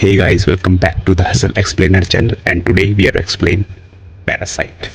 Hey guys, welcome back to the Hustle Explainer channel, and today we are explain Parasite.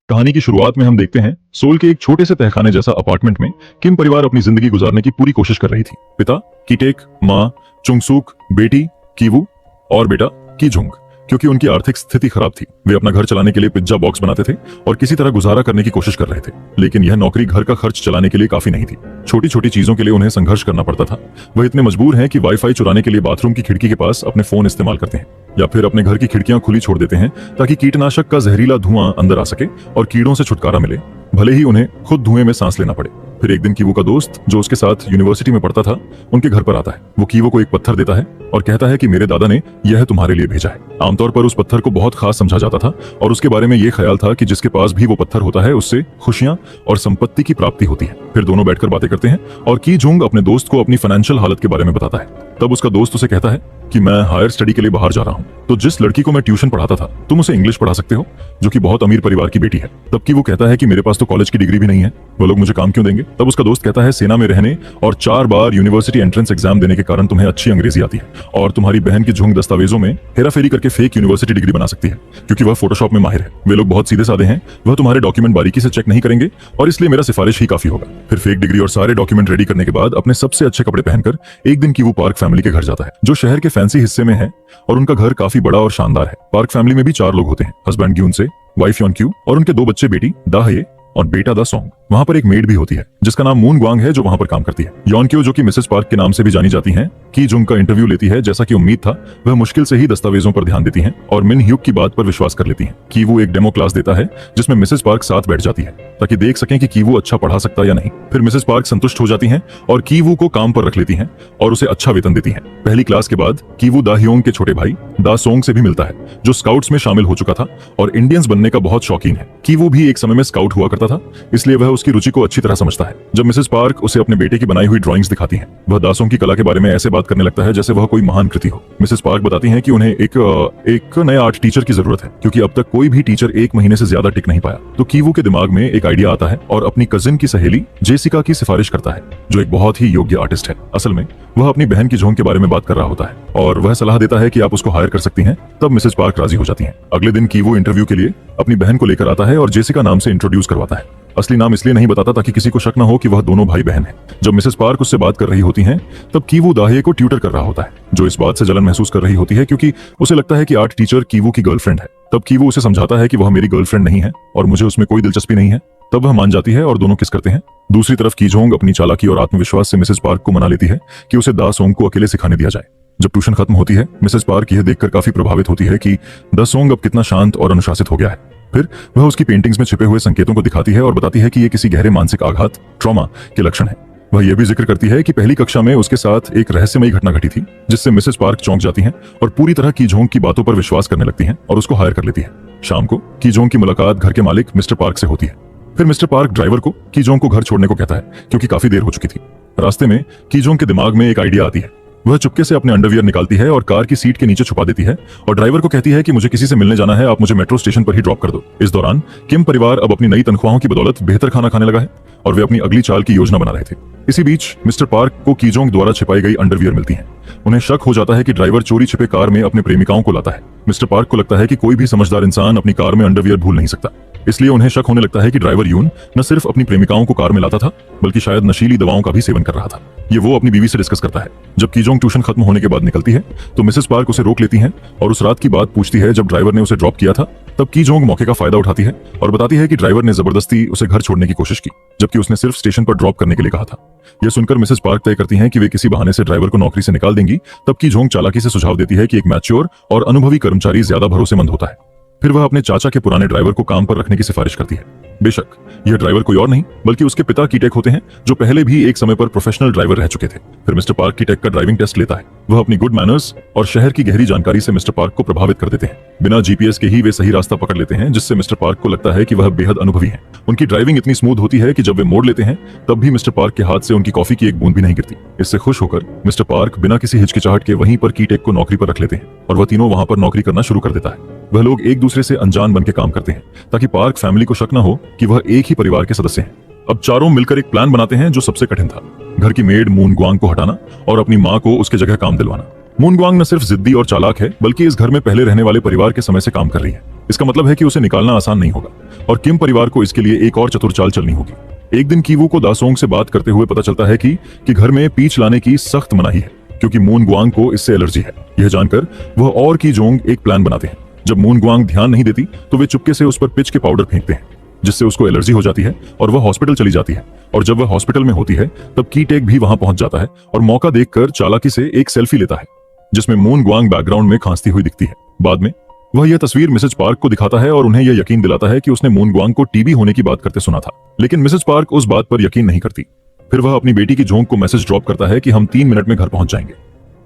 कहानी की शुरुआत में हम देखते हैं सोल के एक छोटे से तहखाने जैसा अपार्टमेंट में किम परिवार अपनी जिंदगी गुजारने की पूरी कोशिश कर रही थी। पिता कीटेक, माँ चुंगसूक, बेटी कीवू और बेटा कीजुंग। क्योंकि उनकी आर्थिक स्थिति खराब थी, वे अपना घर चलाने के लिए पिज्जा बॉक्स बनाते थे और किसी तरह गुजारा करने की कोशिश कर रहे थे। लेकिन यह नौकरी घर का खर्च चलाने के लिए काफी नहीं थी। छोटी छोटी चीजों के लिए उन्हें संघर्ष करना पड़ता था। वह इतने मजबूर हैं कि वाईफाई चुराने के लिए बाथरूम की खिड़की के पास अपने फोन इस्तेमाल करते हैं, या फिर अपने घर की खिड़कियां खुली छोड़ देते हैं ताकि कीटनाशक का जहरीला धुआं अंदर आ सके और कीड़ों से छुटकारा मिले, भले ही उन्हें खुद धुएं में सांस लेना पड़े। फिर एक दिन कीवू का दोस्त, जो उसके साथ यूनिवर्सिटी में पढ़ता था, उनके घर पर आता है। वो कीवू को एक पत्थर देता है और कहता है कि मेरे दादा ने यह तुम्हारे लिए भेजा है। आमतौर पर उस पत्थर को बहुत खास समझा जाता था और उसके बारे में यह ख्याल था कि जिसके पास भी वो पत्थर होता है उससे खुशियां और संपत्ति की प्राप्ति होती है। फिर दोनों बैठकर बातें करते हैं और कीजुंग अपने दोस्त को अपनी फाइनेंशियल हालत के बारे में बताता है। तब उसका दोस्त उसे कहता है कि मैं हायर स्टडी के लिए बाहर जा रहा हूँ, तो जिस लड़की को मैं ट्यूशन पढ़ाता था तुम उसे इंग्लिश पढ़ा सकते हो, जो कि बहुत अमीर परिवार की बेटी है। तब की वो कहता है कि मेरे पास तो कॉलेज की डिग्री भी नहीं है, वो लोग मुझे काम क्यों देंगे। तब उसका दोस्त कहता है सेना में रहने और 4 बार यूनिवर्सिटी एंट्रेंस एग्जाम देने के कारण तुम्हें अच्छी अंग्रेजी आती है और तुम्हारी बहन की झुंग दस्तावेजों में हेराफेरी करके फेक यूनिवर्सिटी डिग्री बना सकती है, क्योंकि वह फोटोशॉप में माहिर है। वे लोग बहुत सीधे साधे हैं, वह तुम्हारे डॉक्यूमेंट बारीकी से चेक नहीं करेंगे और इसलिए मेरा सिफारिश ही काफी होगा। फिर फेक डिग्री और सारे डॉक्यूमेंट रेडी करने के बाद अपने सबसे अच्छे कपड़े पहनकर एक दिन कीवू पार्क फैमिली के घर जाता है, जो शहर के फैंसी हिस्से में है और उनका घर काफी बड़ा और शानदार है। पार्क फैमिली में भी 4 लोग होते हैं, हस्बैंड ग्यूनसे, वाइफ योनक्यू और उनके 2 बच्चे, बेटी दाहये और बेटा दा सोंग। वहां पर एक मेड भी होती है जिसका नाम मून ग्वांग है, जो वहां पर काम करती है। योनक्यू, जो कि मिसेस पार्क के नाम से भी जानी जाती हैं, कीजुंग का इंटरव्यू लेती है। जैसा कि उम्मीद था, वह मुश्किल से ही दस्तावेजों पर ध्यान देती हैं और मिन ह्यूक की बात पर विश्वास कर लेती हैं। कीवू एक डेमो क्लास देता है जिसमें मिसेस पार्क साथ बैठ जाती है ताकि देख सकें कि कीवू अच्छा पढ़ा सकता या नहीं। फिर मिसेस पार्क संतुष्ट हो जाती हैं और कीवू को काम पर रख लेती हैं और उसे अच्छा वेतन देती हैं। पहली क्लास के बाद कीवू दाह्योंग के छोटे भाई दा सोंग से भी मिलता है, जो स्काउट्स में शामिल हो चुका था और इंडियंस बनने का बहुत शौकीन है। कीवू भी एक समय में स्काउट हुआ करता था, इसलिए वह उसकी रुचि को अच्छी तरह समझता है। जब मिसेस पार्क उसे अपने बेटे की बनाई हुई ड्राइंग्स दिखाती हैं, वह दासों की कला के बारे में ऐसे बात करने लगता है जैसे वह कोई महान कृति हो। मिसेस पार्क बताती हैं कि उन्हें एक नया आर्ट टीचर की जरूरत है, क्योंकि अब तक कोई भी टीचर 1 महीने से ज्यादा टिक नहीं पाया। तो कीवू के दिमाग में एक आइडिया आता है और अपनी कजिन की सहेली जेसिका की सिफारिश करता है, जो एक बहुत ही योग्य आर्टिस्ट है। असल में वह अपनी बहन की झोंक के बारे में बात कर रहा होता है और वह सलाह देता है कि आप उसको हायर कर सकती हैं। तब मिसेस पार्क राजी हो जाती हैं। अगले दिन कीवू इंटरव्यू के लिए अपनी बहन को लेकर आता है और जेसिका नाम से इंट्रोड्यूस करवाता है। असली नाम इसलिए नहीं बताता ताकि किसी को शक न हो कि वह दोनों भाई बहन हैं। जब मिसेस पार्क उससे बात कर रही होती हैं, तब कीवू दाह्ये को ट्यूटर कर रहा होता है, जो इस बात से जलन महसूस कर रही होती है क्योंकि उसे लगता है कि आर्ट टीचर कीवू की गर्लफ्रेंड है। तब कीवू उसे समझाता है कि वह मेरी गर्लफ्रेंड नहीं है और मुझे उसमें कोई दिलचस्पी नहीं है। तब वह मान जाती है और दोनों किस करते हैं। दूसरी तरफ कीजोंग अपनी चालाकी और आत्मविश्वास से मिसेस पार्क को मना लेती है कि उसे दा सोंग को अकेले सिखाने दिया जाए। जब ट्यूशन खत्म होती है, मिसेस पार्क यह देखकर काफी प्रभावित होती है कि दा सोंग अब कितना शांत और अनुशासित हो गया है। फिर वह उसकी पेंटिंग्स में छिपे हुए संकेतों को दिखाती है और बताती है कि ये किसी गहरे मानसिक आघात, ट्रॉमा के लक्षण है। वह यह भी जिक्र करती है कि पहली कक्षा में उसके साथ एक रहस्यमयी घटना घटी थी, जिससे मिसेस पार्क चौंक जाती हैं और पूरी तरह कीजोंग की बातों पर विश्वास करने लगती हैं और उसको हायर कर लेती है। शाम को कीजोंग की मुलाकात घर के मालिक मिस्टर पार्क से होती है। फिर मिस्टर पार्क ड्राइवर को कीजोंग को घर छोड़ने को कहता है, क्योंकि काफी देर हो चुकी थी। रास्ते में कीजोंग के दिमाग में एक आइडिया आती है। वह चुपके से अपने अंडरवियर निकालती है और कार की सीट के नीचे छुपा देती है और ड्राइवर को कहती है कि मुझे किसी से मिलने जाना है, आप मुझे मेट्रो स्टेशन पर ही ड्रॉप कर दो। इस दौरान किम परिवार अब अपनी नई तनख्वाहों की बदौलत बेहतर खाना खाने लगा है और वे अपनी अगली चाल की योजना बना रहे थे। इसी बीच मिस्टर पार्क को कीजोंग द्वारा छिपाई गई अंडरवियर मिलती है। उन्हें शक हो जाता है कि ड्राइवर चोरी छिपे कार में अपने प्रेमिकाओं को लाता है। मिस्टर पार्क को लगता है कि कोई भी समझदार इंसान अपनी कार में अंडरवियर भूल नहीं सकता, इसलिए उन्हें शक होने लगता है कि ड्राइवर यून न सिर्फ अपनी प्रेमिकाओं को कार में लाता था, बल्कि शायद नशीली दवाओं का भी सेवन कर रहा था। ये वो अपनी बीवी से डिस्कस करता है। जब कीजोंग ट्यूशन खत्म होने के बाद निकलती है, तो मिसेस पार्क उसे रोक लेती हैं और उस रात की बात पूछती है जब ड्राइवर ने उसे ड्रॉप किया था। तब कीजोंग मौके का फायदा उठाती है और बताती है कि ड्राइवर ने जबरदस्ती उसे घर छोड़ने की कोशिश की, जबकि उसने सिर्फ स्टेशन पर ड्रॉप करने के लिए कहा था। यह सुनकर मिसेस पार्क तय करती हैं कि वे किसी बहाने से ड्राइवर को नौकरी से निकाल देंगी। तब कीजोंग चालाकी से सुझाव देती है कि एक मैच्योर और अनुभवी कर्मचारी ज्यादा भरोसेमंद होता है। फिर वह अपने चाचा के पुराने ड्राइवर को काम पर रखने की सिफारिश करती है। बेशक यह ड्राइवर कोई और नहीं बल्कि उसके पिता कीटेक होते हैं, जो पहले भी एक समय पर प्रोफेशनल ड्राइवर रह चुके थे। फिर मिस्टर पार्क कीटेक का ड्राइविंग टेस्ट लेता है। वह अपनी गुड मैनर्स और शहर की गहरी जानकारी से मिस्टर पार्क को प्रभावित कर देते हैं। बिना जीपीएस के ही वे सही रास्ता पकड़ लेते हैं, जिससे मिस्टर पार्क को लगता है कि वह बेहद अनुभवी हैं। उनकी ड्राइविंग इतनी स्मूथ होती है कि जब वे मोड़ लेते हैं, तब भी मिस्टर पार्क के हाथ से उनकी कॉफी की एक बूंद भी नहीं गिरती। इससे खुश होकर मिस्टर पार्क बिना किसी हिचकिचाहट के वहीं पर कीटेक को नौकरी पर रख लेते हैं और वह तीनों वहां पर नौकरी करना शुरू कर देता है। वह लोग एक दूसरे से अनजान बन के काम करते हैं ताकि पार्क फैमिली को शक न हो कि वह एक ही परिवार के सदस्य हैं। अब चारों मिलकर एक प्लान बनाते हैं जो सबसे कठिन था, घर की मेड मून ग्वांग को हटाना और अपनी माँ को उसके जगह काम दिलवाना। मून ग्वांग न सिर्फ जिद्दी और चालाक है बल्कि इस घर में पहले रहने वाले परिवार के समय से काम कर रही है। इसका मतलब है कि उसे निकालना आसान नहीं होगा और किम परिवार को इसके लिए एक और चतुर चाल चलनी होगी। एक दिन कीवू को दासोंग से बात करते हुए पता चलता है कि घर में पीच लाने की सख्त मनाही है क्योंकि मून ग्वांग को इससे एलर्जी है। यह जानकर वह और की जोंग एक प्लान बनाते हैं। जब मून ग्वांग ध्यान नहीं देती तो वे चुपके से उस पर पिच के पाउडर फेंकते हैं जिससे उसको एलर्जी हो जाती है और वह हॉस्पिटल चली जाती है। और जब वह हॉस्पिटल में होती है तब की टेक भी वहां पहुंच जाता है और मौका देखकर चालाकी से एक सेल्फी लेता है जिसमें मून ग्वांग बैकग्राउंड में खांसती हुई दिखती है। बाद में वह यह तस्वीर मिसेज पार्क को दिखाता है और उन्हें यह यकीन दिलाता है कि उसने मून ग्वांग को टीबी होने की बात करते सुना था, लेकिन मिसेज पार्क उस बात पर यकीन नहीं करती। फिर वह अपनी बेटी की जोंग को मैसेज ड्रॉप करता है कि हम 3 मिनट में घर पहुंच जाएंगे।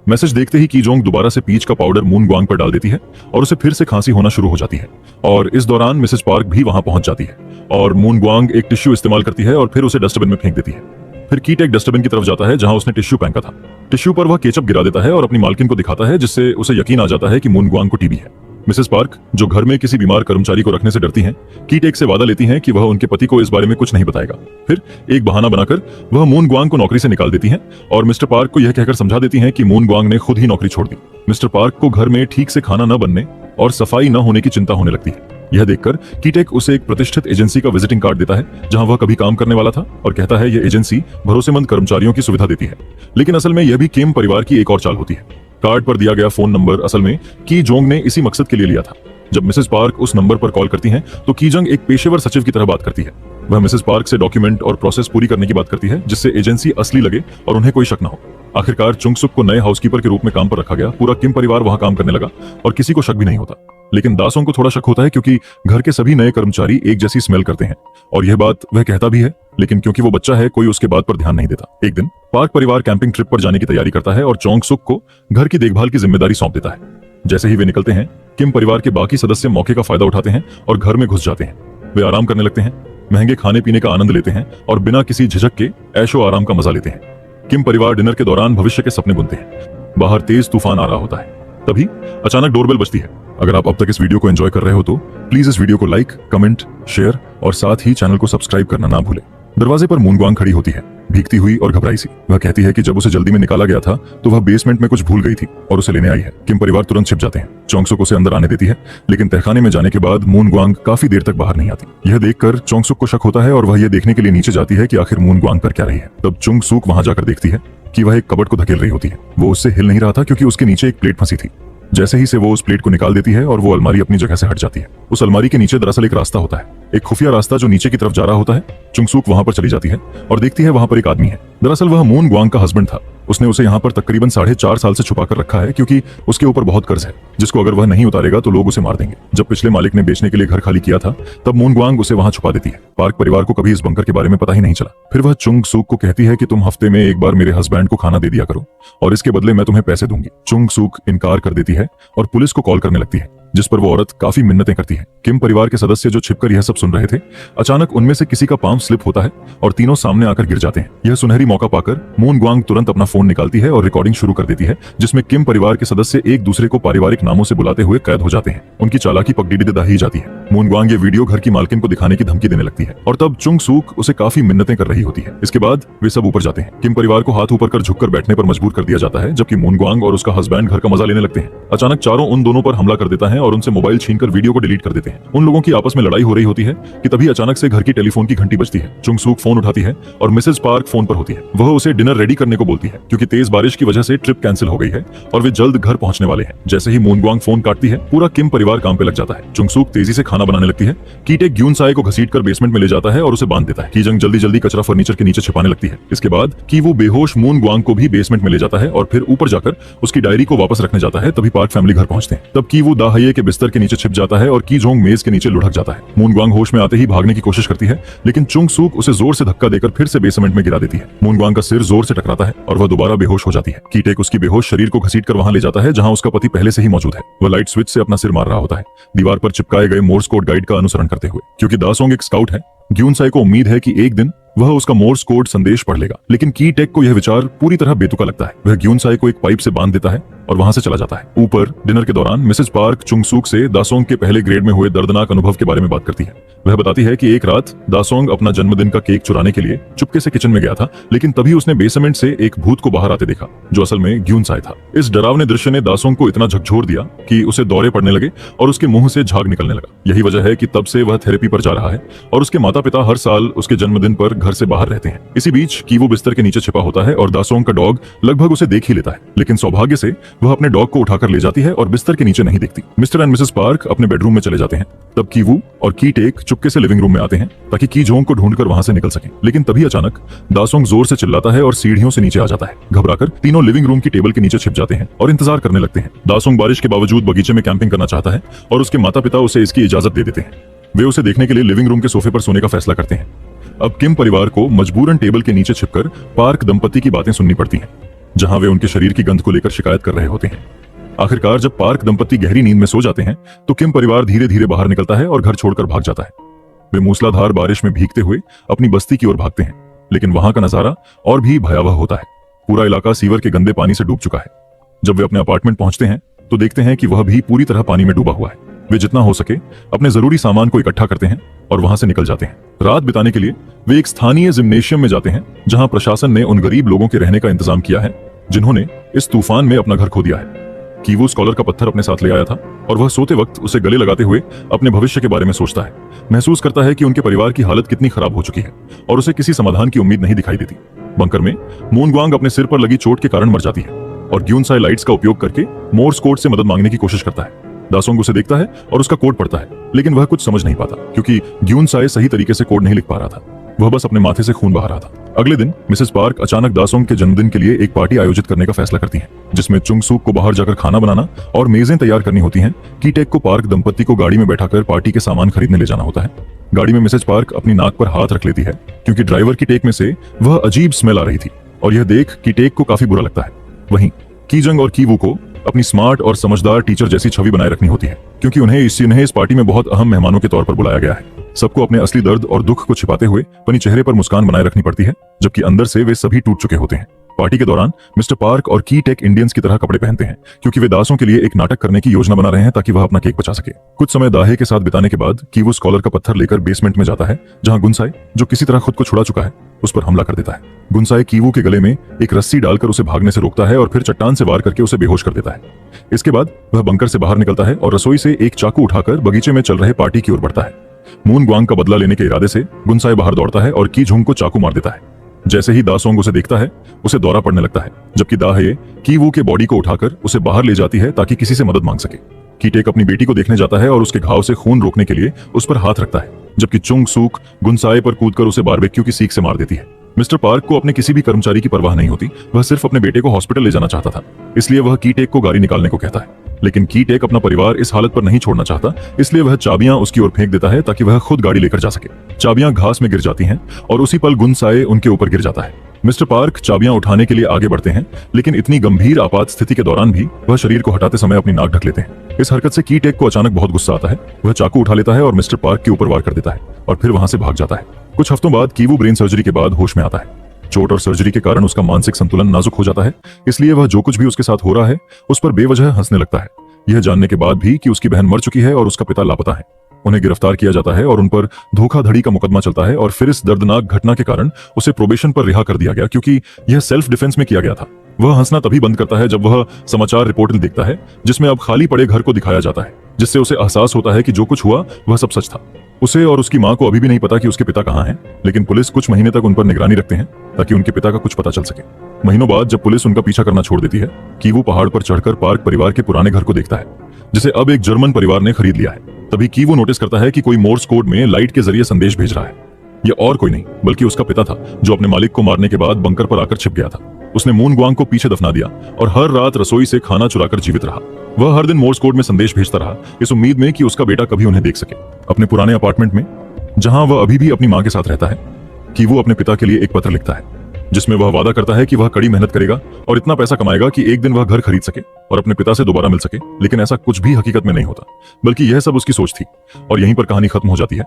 मैसेज देखते ही की जोंग दोबारा से पीच का पाउडर मून ग्वांग पर डाल देती है और उसे फिर से खांसी होना शुरू हो जाती है। और इस दौरान मिसेज पार्क भी वहां पहुंच जाती है और मून ग्वांग एक टिश्यू इस्तेमाल करती है और फिर उसे डस्टबिन में फेंक देती है। फिर कीट एक डस्टबिन की तरफ जाता है जहां उसने टिश्यू फेंका था। टिश्यू पर वह केचप गिरा देता है और अपनी मालकिन को दिखाता है जिससे उसे यकीन आ जाता है कि मून ग्वांग को टीबी है। मिसेस पार्क, जो घर में किसी बीमार कर्मचारी को रखने से डरती हैं, कीट एक से वादा लेती हैं कि वह उनके पति को इस बारे में कुछ नहीं बताएगा। फिर एक बहाना बनाकर वह मून ग्वांग को नौकरी से निकाल देती हैं और मिस्टर पार्क को यह कहकर समझा देती हैं कि मून ग्वांग ने खुद ही नौकरी छोड़ दी। मिस्टर पार्क को घर में ठीक से खाना न बनने और सफाई न होने की चिंता होने लगती है। यह देखकर कीटेक उसे एक प्रतिष्ठित एजेंसी का विजिटिंग कार्ड देता है जहां वह कभी काम करने वाला था और कहता है यह एजेंसी भरोसेमंद कर्मचारियों की सुविधा देती है। लेकिन असल में यह भी किम परिवार की एक और चाल होती है। कार्ड पर दिया गया फोन नंबर असल में की जोंग ने इसी मकसद के लिए लिया था। जब मिसेस पार्क उस नंबर पर कॉल करती हैं तो कीजंग एक पेशेवर सचिव की तरह बात करती है। वह मिसेस पार्क से डॉक्यूमेंट और प्रोसेस पूरी करने की बात करती है जिससे एजेंसी असली लगे और उन्हें कोई शक न हो। आखिरकार चुंगसुक को नए हाउसकीपर के रूप में काम पर रखा गया। पूरा किम परिवार वहां काम करने लगा और किसी को शक भी नहीं होता। लेकिन दासों को थोड़ा शक होता है क्योंकि घर के सभी नए कर्मचारी एक जैसी स्मेल करते हैं और यह बात वह कहता भी है, लेकिन क्योंकि वो बच्चा है कोई उसके बात पर ध्यान नहीं देता। एक दिन पार्क परिवार कैंपिंग ट्रिप पर जाने की तैयारी करता है और चोंगसुक को घर की देखभाल की जिम्मेदारी सौंप देता है। जैसे ही वे निकलते हैं किम परिवार के बाकी सदस्य मौके का फायदा उठाते हैं और घर में घुस जाते हैं। वे आराम करने लगते हैं, महंगे खाने पीने का आनंद लेते हैं और बिना किसी झिझक के ऐशो आराम का मजा लेते हैं। किम परिवार डिनर के दौरान भविष्य के सपने बुनते हैं। बाहर तेज तूफान आ रहा होता है। तभी अचानक डोरबेल बजती है। अगर आप अब तक इस वीडियो को एंजॉय कर रहे हो तो प्लीज इस वीडियो को लाइक, कमेंट, शेयर और साथ ही चैनल को सब्सक्राइब करना ना भूलें। दरवाजे पर मून ग्वांग खड़ी होती है, भीगती हुई और घबराई सी। वह कहती है कि जब उसे जल्दी में निकाला गया था तो वह बेसमेंट में कुछ भूल गई थी और उसे लेने आई है। किम परिवार तुरंत छिप जाते हैं। चोंगसुक उसे अंदर आने देती है, लेकिन तहखाने में जाने के बाद मून ग्वांग काफी देर तक बाहर नहीं आती। यह देखकर चोंगसुक को शक होता है और वह यह देखने के लिए नीचे जाती है कि आखिर मून ग्वांग कर क्या रही है। तब चुंगसुक वहां जाकर देखती है कि वह एक कबर्ड को धकेल रही होती है। वो उससे हिल नहीं रहा था क्योंकि उसके नीचे एक प्लेट फंसी थी। जैसे ही से वो उस प्लेट को निकाल देती है और वो अलमारी अपनी जगह से हट जाती है। उस अलमारी के नीचे दरअसल एक रास्ता होता है, एक खुफिया रास्ता जो नीचे की तरफ जा रहा होता है। चुंगसुक वहां पर चली जाती है और देखती है वहां पर एक आदमी है। दरअसल वह मून ग्वांग का हस्बैंड था। उसने उसे यहाँ पर तकरीबन 4.5 साल से छुपा कर रखा है क्योंकि उसके ऊपर बहुत कर्ज है जिसको अगर वह नहीं उतारेगा तो लोग उसे मार देंगे। जब पिछले मालिक ने बेचने के लिए घर खाली किया था तब मून ग्वांग उसे वहां छुपा देती है। पार्क परिवार को कभी इस बंकर के बारे में पता ही नहीं चला। फिर वह चुंगसुक को कहती है कि तुम हफ्ते में एक बार मेरे हस्बैंड को खाना दे दिया करो और इसके बदले मैं तुम्हें पैसे दूंगी। चुंगसुक इनकार कर देती है और पुलिस को कॉल करने लगती है, जिस पर वो औरत काफी मिन्नतें करती है। किम परिवार के सदस्य जो छिपकर यह सब सुन रहे थे, अचानक उनमें से किसी का पांव स्लिप होता है और तीनों सामने आकर गिर जाते हैं। यह सुनहरी मौका पाकर मून ग्वांग तुरंत अपना फोन निकालती है और रिकॉर्डिंग शुरू कर देती है जिसमें किम परिवार के सदस्य एक दूसरे को पारिवारिक नामों से बुलाते हुए कैद हो जाते हैं। उनकी चालाकी पगडीडी दही जाती है। मून ग्वांग ये वीडियो घर की मालकिन को दिखाने की धमकी देने लगती है और तब चुंगसुक उसे काफी मिन्नतें कर रही होती है। इसके बाद वे सब ऊपर जाते हैं। किम परिवार को हाथ ऊपर कर झुककर बैठने पर मजबूर कर दिया जाता है जबकि मून ग्वांग और उसका हस्बैंड घर का मजा लेने लगते हैं। अचानक चारों उन दोनों पर हमला कर देता है और उनसे मोबाइल छीनकर वीडियो को डिलीट कर देते हैं। उन लोगों की आपस में लड़ाई हो रही होती है कि तभी अचानक से घर की टेलीफोन की घंटी बजती है। चुंगसुक फोन उठाती है और मिसेस पार्क फोन पर होती है। वह उसे डिनर रेडी करने को बोलती है क्योंकि तेज बारिश की वजह से ट्रिप कैंसिल हो गई है और वे जल्द घर पहुंचने वाले हैं। जैसे ही मून ग्वांग फोन काटती है पूरा किम परिवार काम पे लग जाता है। चुंगसुक तेजी से खाना बनाने लगती है। कीट एक ग्यूनसाई को घसीटकर बेसमेंट में ले जाता है और उसे बांध देता है। कीजंग जल्दी जल्दी कचरा फर्नीचर के नीचे छिपाने लगती है। इसके बाद की वो बेहोश मून ग्वांग को भी बेसमेंट में ले जाता है और फिर ऊपर जाकर उसकी डायरी को वापस रखने जाता है। तभी पार्क फैमिली घर पहुंचते हैं। तब की वो दाहिये के बिस्तर के नीचे छिप जाता है और की जोंग मेज के नीचे लुढ़क जाता है। मून ग्वांग होश में आते ही भागने की कोशिश करती है, लेकिन चुंगसुक उसे जोर से धक्का देकर फिर से बेसमेंट में गिरा देती है। मून ग्वांग का सिर जोर से टकराता है और वह दोबारा बेहोश हो जाती है। कीटेक उसकी बेहोश शरीर को घसीटकर वहां ले जाता है जहां उसका पति पहले से ही मौजूद है। वह लाइट स्विच से अपना सिर मार रहा होता है, दीवार पर चिपकाए गए मोर्स कोड गाइड का अनुसरण करते हुए। क्योंकि दासोंग एक स्काउट है ग्यूनसाई को उम्मीद है कि एक दिन वह उसका मोर्स कोड संदेश पढ़ लेगा, लेकिन की टेक को यह विचार पूरी तरह बेतुका लगता है। वह ग्यूनसाई को एक पाइप से बांध देता है और वहां से चला जाता है। ऊपर डिनर के दौरान मिसेज पार्क चुंगसूक से दासोंग के पहले ग्रेड में हुए दर्दनाक अनुभव के बारे में बात करती है। वह बताती है कि एक रात दासोंग अपना जन्मदिन का केक चुराने के लिए चुपके से किचन में गया था, लेकिन तभी उसने बेसमेंट से एक भूत को बाहर आते देखा, जो असल में ग्यूनसाई था। इस डरावने दृश्य ने दासोंग को इतना झकझोर दिया कि उसे दौरे पड़ने लगे और उसके मुंह से झाग निकलने लगा। यही वजह है कि तब से वह थेरेपी पर जा रहा है और उसके माता पिता हर साल उसके जन्मदिन पर घर से बाहर रहते हैं। इसी बीच कीवू बिस्तर के नीचे छिपा होता है और दासोंग का डॉग लगभग उसे देख ही लेता है, लेकिन सौभाग्य से वह अपने डॉग को उठाकर ले जाती है और बिस्तर के नीचे नहीं दिखती। मिस्टर एंड मिसेस पार्क अपने बेडरूम में चले जाते हैं। तब कीवू और की टेक चुपके से लिविंग रूम में आते हैं ताकि की जोंग को ढूंढकर वहां से निकल सकें, लेकिन तभी अचानक दासोंग जोर से चिल्लाता है और सीढ़ियों से नीचे आ जाता है। घबराकर तीनों लिविंग रूम की टेबल के नीचे छिप जाते हैं और इंतजार करने लगते हैं। दासोंग बारिश के बावजूद बगीचे में कैंपिंग करना चाहता है और उसके माता पिता उसे इसकी इजाजत दे देते हैं। वे उसे देखने के लिए लिविंग रूम के सोफे पर सोने का फैसला करते हैं। अब किम परिवार को मजबूरन टेबल के नीचे छिपकर पार्क दंपति की बातें सुननी पड़ती हैं, जहां वे उनके शरीर की गंध को लेकर शिकायत कर रहे होते हैं। आखिरकार जब पार्क दंपति गहरी नींद में सो जाते हैं तो किम परिवार धीरे धीरे बाहर निकलता है और घर छोड़कर भाग जाता है। वे मूसलाधार बारिश में भीगते हुए अपनी बस्ती की ओर भागते हैं, लेकिन वहां का नजारा और भी भयावह होता है। पूरा इलाका सीवर के गंदे पानी से डूब चुका है। जब वे अपने अपार्टमेंट पहुंचते हैं तो देखते हैं कि वह भी पूरी तरह पानी में डूबा हुआ है। वे जितना हो सके अपने जरूरी सामान को इकट्ठा करते हैं और वहां से निकल जाते हैं। रात बिताने के लिए वे एक स्थानीय जिम्नेशियम में जाते हैं, जहां प्रशासन ने उन गरीब लोगों के रहने का इंतजाम किया है जिन्होंने इस तूफान में अपना घर खो दिया है। कीवू स्कॉलर का पत्थर अपने साथ ले आया था और वह सोते वक्त उसे गले लगाते हुए अपने भविष्य के बारे में सोचता है। महसूस करता है कि उनके परिवार की हालत कितनी खराब हो चुकी है और उसे किसी समाधान की उम्मीद नहीं दिखाई देती। बंकर में मूनग्वांग अपने सिर पर लगी चोट के कारण मर जाती है और ग्यूनसाई लाइट्स का उपयोग करके मोर्स कोड से मदद मांगने की कोशिश करता है। दासोंग उसे देखता है और उसका कोड पढ़ता है, लेकिन वह कुछ समझ नहीं पाता क्योंकि ग्यूनसाई सही तरीके से कोड नहीं लिख पा रहा था। वह बस अपने माथे से खून बहा रहा था। अगले दिन मिसेस पार्क अचानक दासोंग के जन्मदिन के लिए एक पार्टी आयोजित करने का फैसला करती हैं, जिसमें चुंगसूक को बाहर जाकर खाना बनाना और मेजें तैयार करनी होती हैं। की टेक को पार्क दंपति को गाड़ी में बैठाकर पार्टी के सामान खरीदने ले जाना होता है। गाड़ी में मिसेस पार्क अपनी नाक पर हाथ रख लेती है क्योंकि ड्राइवर की टेक में से वह अजीब स्मेल आ रही थी और यह देख की टेक को काफी बुरा लगता है। वहीं कीजंग और कीवू को अपनी स्मार्ट और समझदार टीचर जैसी छवि बनाए रखनी होती है क्योंकि उन्हें इस पार्टी में बहुत अहम मेहमानों के तौर पर बुलाया गया है। सबको अपने असली दर्द और दुख को छिपाते हुए अपनी चेहरे पर मुस्कान बनाए रखनी पड़ती है, जबकि अंदर से वे सभी टूट चुके होते हैं। पार्टी के दौरान मिस्टर पार्क और की टेक इंडियंस की तरह कपड़े पहनते हैं क्योंकि वे दासों के लिए एक नाटक करने की योजना बना रहे हैं ताकि वह अपना केक बचा सके। कुछ समय दाहे के साथ बिताने के बाद कीवू स्कॉलर का पत्थर लेकर बेसमेंट में जाता है, जहां गुनसाई, जो किसी तरह खुद को छुड़ा चुका है, उस पर हमला कर देता है। गुनसाई कीवू के गले में एक रस्सी डालकर उसे भागने से रोकता है और फिर चट्टान से वार करके उसे बेहोश कर देता है। इसके बाद वह बंकर से बाहर निकलता है और रसोई से एक चाकू उठाकर बगीचे में चल रहे पार्टी की ओर बढ़ता है। मूनग्वांग का बदला लेने के इरादे से गुनसाई बाहर दौड़ता है और की झुंग को चाकू मार देता है। जैसे ही दासोंग उसे देखता है, उसे दौरा पड़ने लगता है, जबकि दाहे कीवू के बॉडी को उठाकर उसे बाहर ले जाती है ताकि किसी से मदद मांग सके। की टेक अपनी बेटी को देखने जाता है और उसके घाव से खून रोकने के लिए उस पर हाथ रखता है, जबकि चुंगसूक गुनसाई पर कूदकर उसे बारबेक्यू की सीख से मार देती है। मिस्टर पार्क को अपने किसी भी कर्मचारी की परवाह नहीं होती। वह सिर्फ अपने बेटे को हॉस्पिटल ले जाना चाहता था, इसलिए वह की टेक को गाड़ी निकालने को कहता है। लेकिन की टेक अपना परिवार इस हालत पर नहीं छोड़ना चाहता, इसलिए वह चाबियां उसकी ओर फेंक देता है ताकि वह खुद गाड़ी लेकर जा सके। चाबियां घास में गिर जाती हैं और उसी पल गुनसाई उनके ऊपर गिर जाता है। मिस्टर पार्क चाबियां उठाने के लिए आगे बढ़ते हैं, लेकिन इतनी गंभीर आपात स्थिति के दौरान भी वह शरीर को हटाते समय अपनी नाक ढक लेते हैं। इस हरकत से की टेक को अचानक बहुत गुस्सा आता है। वह चाकू उठा लेता है और मिस्टर पार्क के ऊपर वार कर देता है और फिर वहां से भाग जाता है। कुछ हफ्तों बाद कीवू ब्रेन सर्जरी के बाद होश में आता है। चोट और सर्जरी के कारण उसका मानसिक संतुलन नाजुक हो जाता है, इसलिए वह जो कुछ भी उसके साथ हो रहा है उस पर बेवजह हंसने लगता है, यह जानने के बाद भी कि उसकी बहन मर चुकी है और उसका पिता लापता है। उन्हें गिरफ्तार किया जाता है और उन पर धोखाधड़ी का मुकदमा चलता है और फिर इस दर्दनाक घटना के कारण उसे प्रोबेशन पर रिहा कर दिया गया क्योंकि यह सेल्फ डिफेंस में किया गया था। वह हंसना तभी बंद करता है जब वह समाचार रिपोर्ट देखता है जिसमें अब खाली पड़े घर को दिखाया जाता है, जिससे उसे एहसास होता है कि जो कुछ हुआ वह सब सच था। उसे और उसकी मां को अभी भी नहीं पता कि उसके पिता कहां हैं, लेकिन पुलिस कुछ महीने तक उन पर निगरानी रखते हैं ताकि उनके पिता का कुछ पता चल सके। महीनों बाद जब पुलिस उनका पीछा करना छोड़ देती है, कीवू पहाड़ पर चढ़कर पार्क परिवार के पुराने घर को देखता है, जिसे अब एक जर्मन परिवार ने खरीद लिया है। तभी कीवू नोटिस करता है कि कोई मोर्स कोड में लाइट के जरिए संदेश भेज रहा है। यह और कोई नहीं बल्कि उसका पिता था, जो अपने मालिक को मारने के बाद बंकर पर आकर छिप गया था। उसने मूनग्वांग को पीछे दफना दिया और हर रात रसोई से खाना चुराकर जीवित रहा। वह हर दिन मोर्स कोड में संदेश भेजता रहा, इस उम्मीद में कि उसका बेटा कभी उन्हें देख सके। अपने पुराने अपार्टमेंट में, जहां वह अभी भी अपनी मां के साथ रहता है, कीवू अपने पिता के लिए एक पत्र लिखता है, जिसमें वह वादा करता है कि वह कड़ी मेहनत करेगा और इतना पैसा कमाएगा कि एक दिन वह घर खरीद सके और अपने पिता से दोबारा मिल सके। लेकिन ऐसा कुछ भी हकीकत में नहीं होता, बल्कि यह सब उसकी सोच थी। और यहीं पर कहानी खत्म हो जाती है।